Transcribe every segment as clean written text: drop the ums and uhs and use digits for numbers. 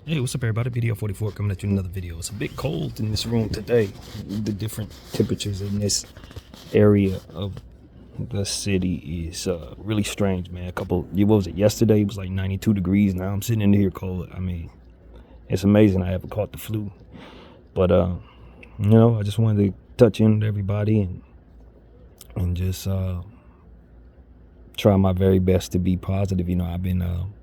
Hey, what's up everybody? BDF 44 coming at you in another video. It's a bit cold in this room today. The different temperatures in this area of the city is really strange, man. What was it, yesterday? It was like 92 degrees. Now I'm sitting in here cold. I mean, it's amazing I haven't caught the flu. But, I just wanted to touch in with everybody and just try my very best to be positive. I've been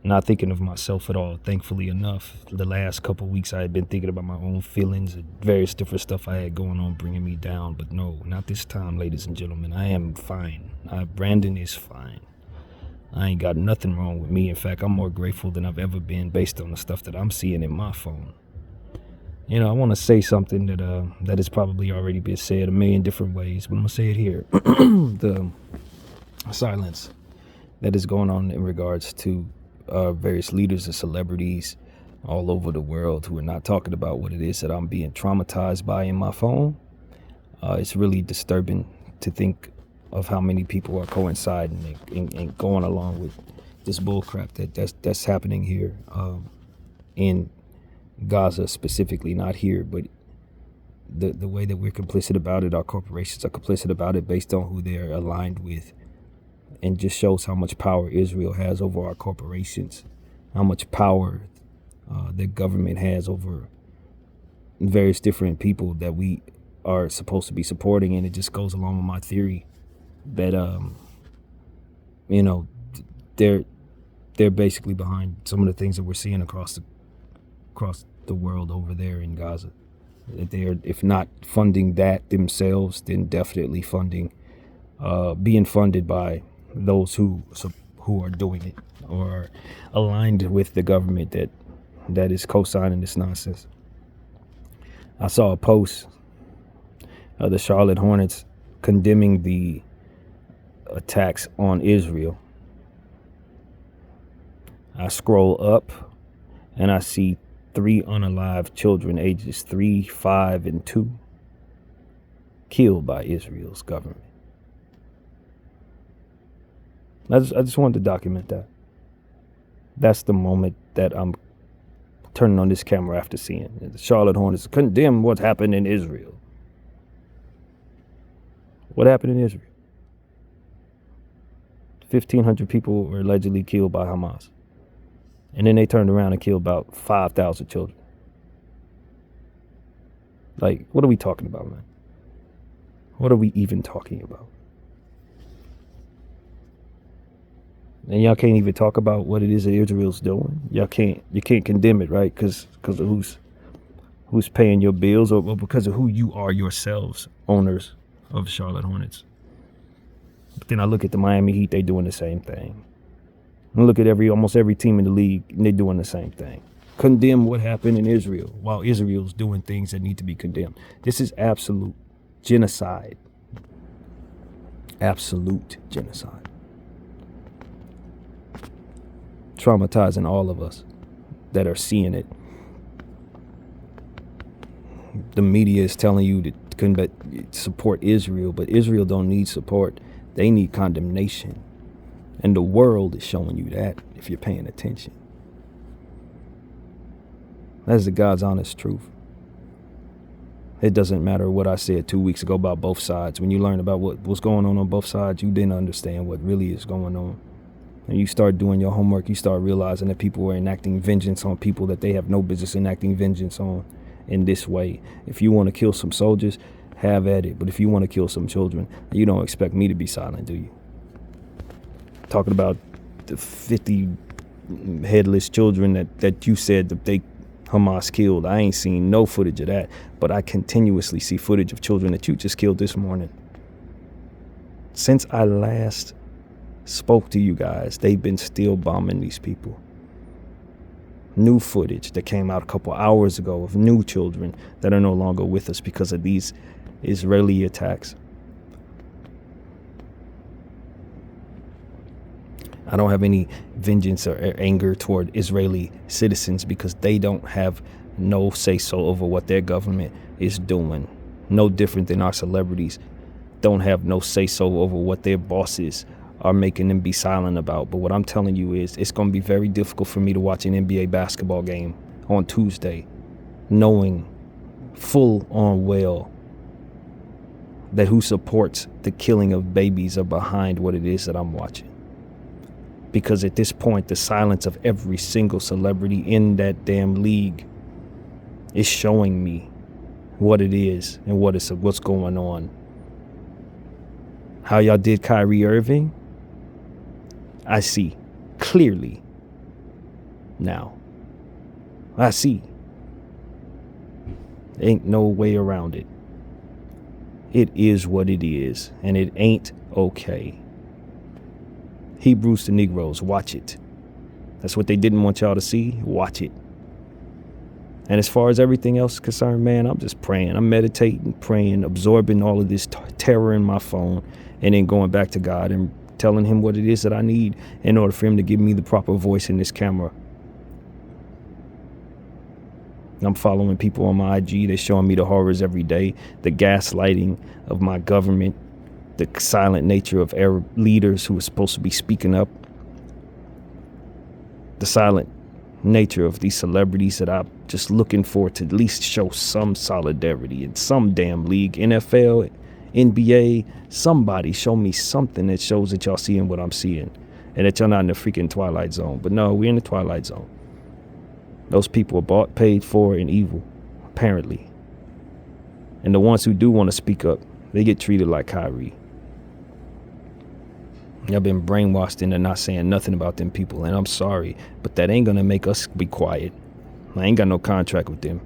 not thinking of myself at all, thankfully enough. The last couple of weeks I had been thinking about my own feelings and various different stuff I had going on bringing me down. But no, not this time, ladies and gentlemen. I am fine. Brandon is fine. I ain't got nothing wrong with me. In fact, I'm more grateful than I've ever been based on the stuff that I'm seeing in my phone. I want to say something that has probably already been said a million different ways, but I'm going to say it here. The silence that is going on in regards to various leaders and celebrities all over the world who are not talking about what it is that I'm being traumatized by in my phone. It's really disturbing to think of how many people are coinciding and going along with this bullcrap that's happening here in Gaza specifically, not here, but the way that we're complicit about it. Our corporations are complicit about it based on who they're aligned with. And just shows how much power Israel has over our corporations, how much power the government has over various different people that we are supposed to be supporting. And it just goes along with my theory that, they're basically behind some of the things that we're seeing across the world over there in Gaza. That they are, if not funding that themselves, then definitely being funded by those who are doing it or are aligned with the government that is co-signing this nonsense. I saw a post of the Charlotte Hornets condemning the attacks on Israel. I scroll up and I see 3 unalived children ages 3, 5, and 2 killed by Israel's government. I just wanted to document that. That's the moment that I'm turning on this camera after seeing it. The Charlotte Hornets condemn what happened in Israel. What happened in Israel? 1,500 people were allegedly killed by Hamas. And then they turned around and killed about 5,000 children. Like, what are we talking about, man? What are we even talking about? And y'all can't even talk about what it is that Israel's doing. You can't condemn it, right? Because of who's paying your bills or because of who you are yourselves, owners of Charlotte Hornets. But then I look at the Miami Heat, they doing the same thing. I look at almost every team in the league, and they're doing the same thing. Condemn what happened in Israel while Israel's doing things that need to be condemned. This is absolute genocide. Absolute genocide. Traumatizing all of us that are seeing it. The media is telling you to support Israel, but Israel don't need support. They need condemnation. And the world is showing you that if you're paying attention. That's the God's honest truth. It doesn't matter what I said 2 weeks ago about both sides. When you learn about what's going on both sides, you then understand what really is going on. And you start doing your homework, you start realizing that people are enacting vengeance on people that they have no business enacting vengeance on in this way. If you want to kill some soldiers, have at it. But if you want to kill some children, you don't expect me to be silent, do you? Talking about the 50 headless children that you said that Hamas killed. I ain't seen no footage of that, but I continuously see footage of children that you just killed this morning. Since I last spoke to you guys, they've been still bombing these people. New footage that came out a couple hours ago of new children that are no longer with us because of these Israeli attacks. I don't have any vengeance or anger toward Israeli citizens because they don't have no say-so over what their government is doing. No different than our celebrities don't have no say-so over what their bosses are making them be silent about. But what I'm telling you is it's going to be very difficult for me to watch an NBA basketball game on Tuesday, knowing full on well that who supports the killing of babies are behind what it is that I'm watching. Because at this point, the silence of every single celebrity in that damn league is showing me what it is and what's going on. How y'all did Kyrie Irving, I see clearly now. I see. Ain't no way around it. It is what it is, and it ain't okay. Hebrews to Negroes, watch it. That's what they didn't want y'all to see. Watch it. And as far as everything else is concerned, man, I'm just praying. I'm meditating, praying, absorbing all of this terror in my phone, and then going back to God and telling him what it is that I need in order for him to give me the proper voice in this camera. I'm following people on my IG. They're showing me the horrors every day, the gaslighting of my government, the silent nature of Arab leaders who are supposed to be speaking up, the silent nature of these celebrities that I'm just looking for to at least show some solidarity in some damn league, NFL, NBA, somebody show me something that shows that y'all seeing what I'm seeing and that y'all not in the freaking Twilight Zone. But no, we're in the Twilight Zone. Those people are bought, paid for, and evil, apparently. And the ones who do want to speak up, they get treated like Kyrie. Y'all been brainwashed into not saying nothing about them people, and I'm sorry, but that ain't gonna make us be quiet. I ain't got no contract with them.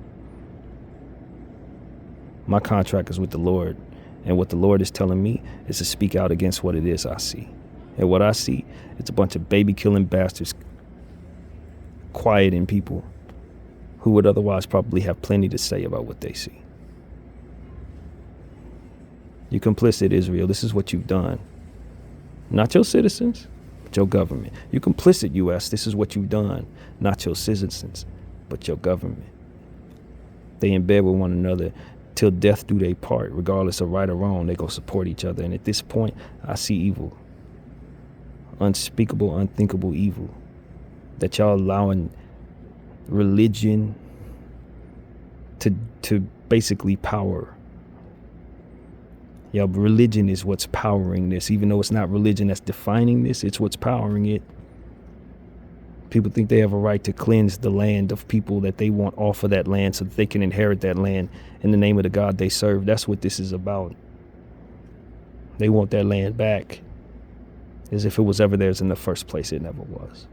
My contract is with the Lord, and what the Lord is telling me is to speak out against what it is I see. And what I see, it's a bunch of baby-killing bastards quieting people who would otherwise probably have plenty to say about what they see. You're complicit, Israel. This is what you've done. Not your citizens, but your government. You're complicit, U.S. This is what you've done. Not your citizens, but your government. They in bed with one another till death do they part. Regardless of right or wrong, they go support each other. And at this point, I see evil. Unspeakable, unthinkable evil. That y'all allowing religion to basically power. Yeah, religion is what's powering this. Even though it's not religion that's defining this, it's what's powering it. People think they have a right to cleanse the land of people that they want off of that land so that they can inherit that land in the name of the God they serve. That's what this is about. They want that land back as if it was ever theirs in the first place. It never was.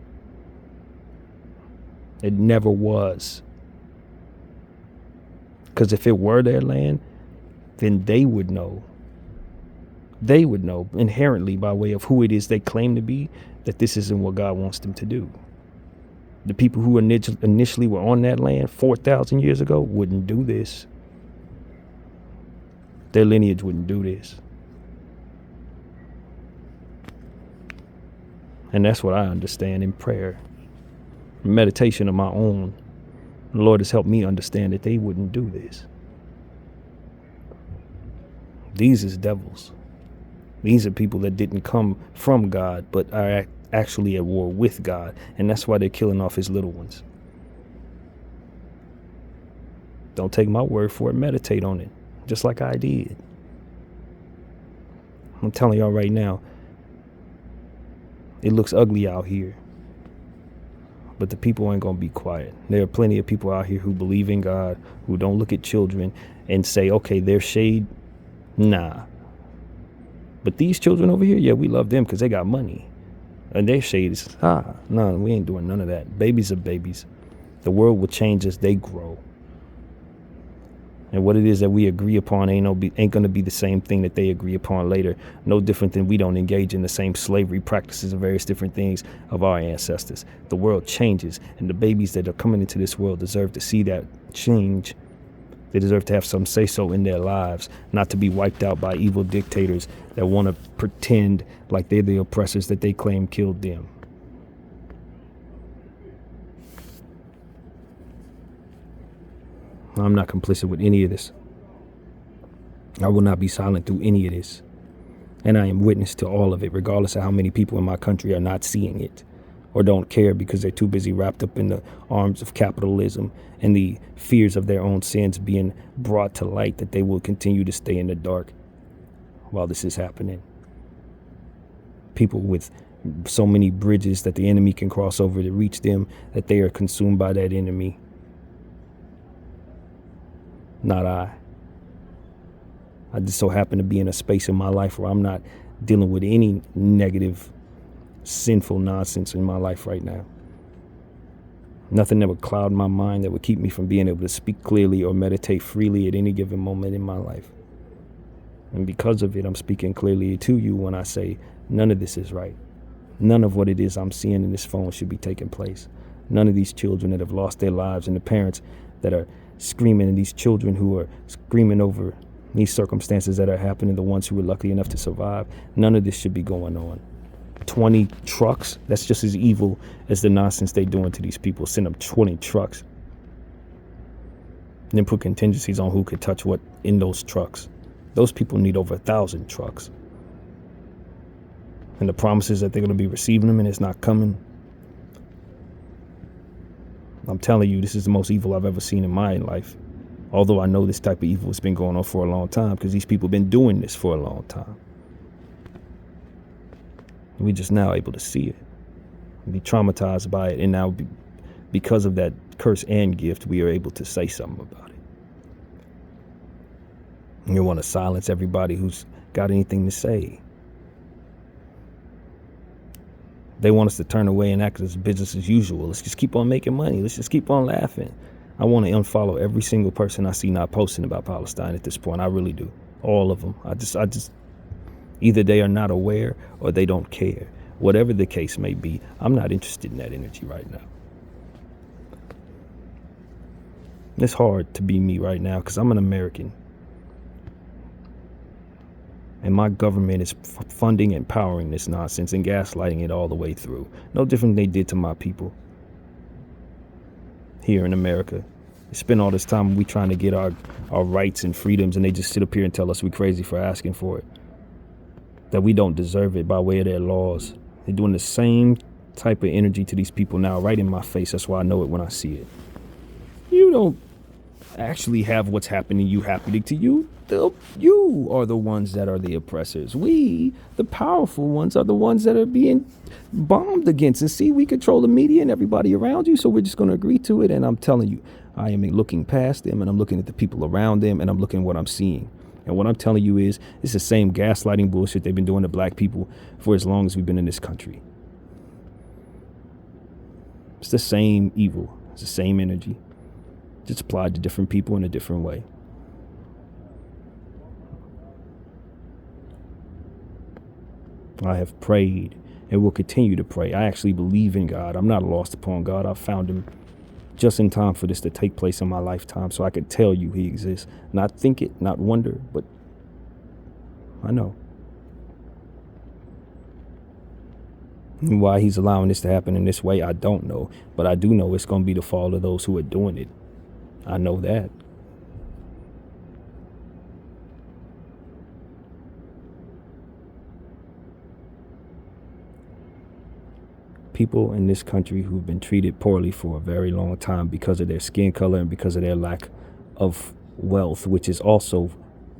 It never was. Because if it were their land, then they would know. They would know inherently by way of who it is they claim to be that this isn't what God wants them to do. The people who initially were on that land 4,000 years ago wouldn't do this. Their lineage wouldn't do this. And that's what I understand in prayer. Meditation of my own. The Lord has helped me understand that they wouldn't do this. These is devils. These are people that didn't come from God, but are actually at war with God. And that's why they're killing off his little ones. Don't take my word for it. Meditate on it, just like I did. I'm telling y'all right now, it looks ugly out here. But the people ain't going to be quiet. There are plenty of people out here who believe in God, who don't look at children and say, okay, they're shade. Nah. But these children over here, yeah, we love them because they got money. And their shade is, no, we ain't doing none of that. Babies are babies. The world will change as they grow. And what it is that we agree upon ain't going to be the same thing that they agree upon later. No different than we don't engage in the same slavery practices and various different things of our ancestors. The world changes, and the babies that are coming into this world deserve to see that change. They deserve to have some say-so in their lives, not to be wiped out by evil dictators that want to pretend like they're the oppressors that they claim killed them. I'm not complicit with any of this. I will not be silent through any of this. And I am witness to all of it, regardless of how many people in my country are not seeing it or don't care because they're too busy wrapped up in the arms of capitalism and the fears of their own sins being brought to light, that they will continue to stay in the dark while this is happening. People with so many bridges that the enemy can cross over to reach them, that they are consumed by that enemy. Not I. I just so happen to be in a space in my life where I'm not dealing with any negative, sinful nonsense in my life right now. Nothing that would cloud my mind, that would keep me from being able to speak clearly or meditate freely at any given moment in my life. And because of it, I'm speaking clearly to you when I say none of this is right. None of what it is I'm seeing in this phone should be taking place. None of these children that have lost their lives and the parents that are screaming, and these children who are screaming over these circumstances that are happening, the ones who were lucky enough to survive, none of this should be going on. 20 trucks, that's just as evil as the nonsense they're doing to these people. Send them 20 trucks. And then put contingencies on who could touch what in those trucks. Those people need over 1,000 trucks. And the promises that they're going to be receiving them and it's not coming. I'm telling you, this is the most evil I've ever seen in my life. Although I know this type of evil has been going on for a long time because these people have been doing this for a long time. We're just now able to see it, be traumatized by it, and now because of that curse and gift, we are able to say something about it. And you want to silence everybody who's got anything to say. They want us to turn away and act as business as usual. Let's just keep on making money. Let's just keep on laughing. I want to unfollow every single person I see not posting about Palestine at this point. I really do. All of them. I just either they are not aware or they don't care. Whatever the case may be, I'm not interested in that energy right now. It's hard to be me right now because I'm an American. And my government is funding and powering this nonsense and gaslighting it all the way through. No different than they did to my people here in America. They spend all this time we trying to get our rights and freedoms, and they just sit up here and tell us we're crazy for asking for it. That we don't deserve it by way of their laws. They're doing the same type of energy to these people now, right in my face. That's why I know it when I see it. You don't actually have what's happening to you happening to you. You are the ones that are the oppressors. We, the powerful ones, are the ones that are being bombed against. And see, we control the media and everybody around you, so we're just going to agree to it. And I'm telling you, I am looking past them, and I'm looking at the people around them, and I'm looking at what I'm seeing. And what I'm telling you is, it's the same gaslighting bullshit they've been doing to black people for as long as we've been in this country. It's the same evil. It's the same energy, just applied to different people in a different way. I have prayed and will continue to pray. I actually believe in God. I'm not lost upon God. I found him just in time for this to take place in my lifetime, so I could tell you he exists. Not think it, not wonder, but I know. And why he's allowing this to happen in this way, I don't know. But I do know it's going to be the fault of those who are doing it. I know that. People in this country who've been treated poorly for a very long time because of their skin color and because of their lack of wealth, which is also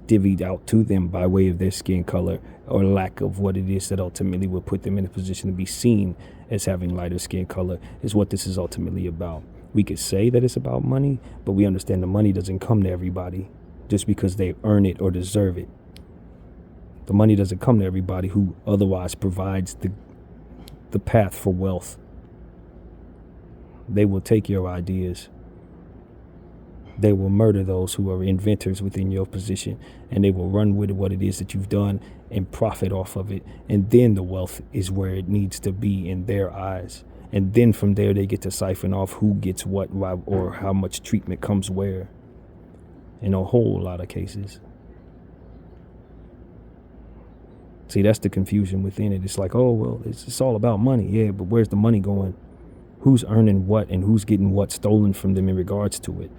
divvied out to them by way of their skin color or lack of what it is that ultimately will put them in a position to be seen as having lighter skin color, is what this is ultimately about. We could say that it's about money, but we understand the money doesn't come to everybody just because they earn it or deserve it. The money doesn't come to everybody who otherwise provides the path for wealth. They will take your ideas. They will murder those who are inventors within your position, and they will run with what it is that you've done and profit off of it. And then the wealth is where it needs to be in their eyes. And then from there, they get to siphon off who gets what, why, or how much treatment comes where in a whole lot of cases. See, that's the confusion within it. It's like, oh, well, it's all about money. Yeah, but where's the money going? Who's earning what and who's getting what stolen from them in regards to it?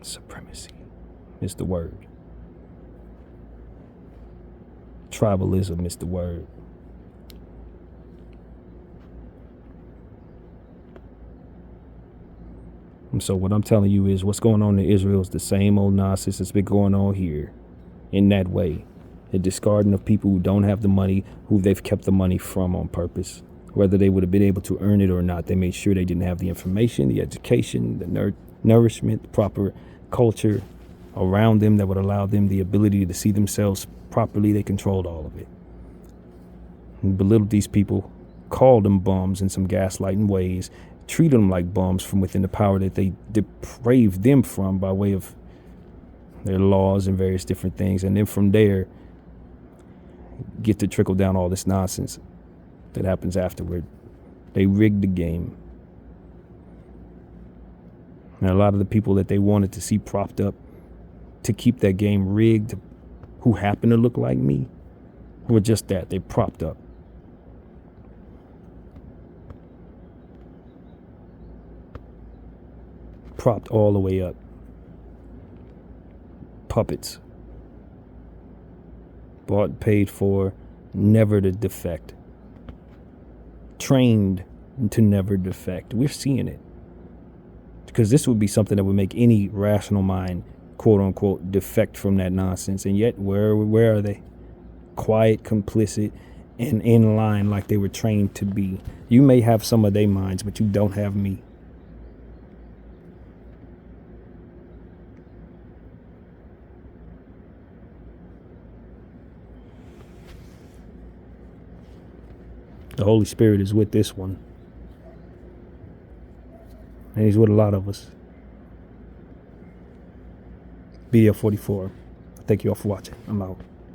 Supremacy is the word. Tribalism is the word. And so what I'm telling you is what's going on in Israel is the same old nonsense that's been going on here in that way. The discarding of people who don't have the money, who they've kept the money from on purpose. Whether they would have been able to earn it or not, they made sure they didn't have the information, the education, the nourishment, the proper culture around them that would allow them the ability to see themselves properly. They controlled all of it. And belittled these people, called them bums in some gaslighting ways, treated them like bums from within the power that they depraved them from by way of their laws and various different things. And then from there, get to trickle down all this nonsense that happens afterward. They rigged the game. And a lot of the people that they wanted to see propped up to keep that game rigged, who happen to look like me, were just that. They propped up. Propped all the way up. Puppets. Bought, paid for, never to defect. Trained to never defect. We're seeing it. Because this would be something that would make any rational mind, quote unquote, defect from that nonsense. And yet, where are they? Quiet, complicit, and in line like they were trained to be. You may have some of their minds, but you don't have me. The Holy Spirit is with this one. And he's with a lot of us. BDF 44. Thank you all for watching. I'm out.